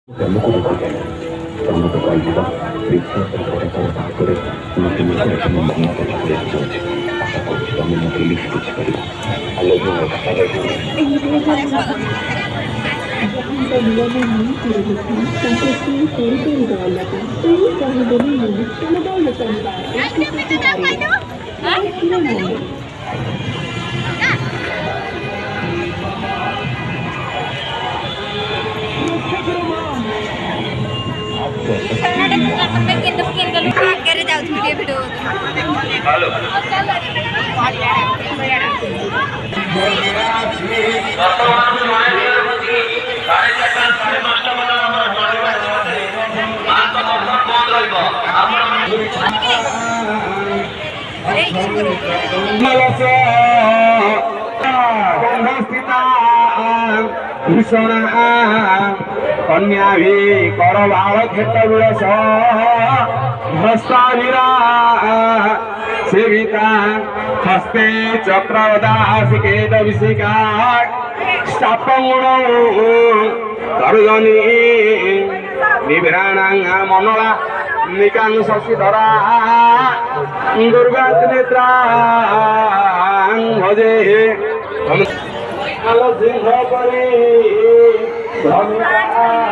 Permukudukukan, permukudukan, bisa terkotak করে তোমাকে নিজের জন্য মহিমাকে ঠাকুরের জন্য আশা করছি আমি আমাকে লিখতে পারি আল্লাহ Halo. कन्या भी कर बाल खेत विलस भ्रष्टावीरा सेविता हस्ते चक्रदासिकेत विशिका शापमुण तर्जनी विभ्राणांग मनला निकांग शशिधरा दुर्गा नेत्रा भजे सिंह परी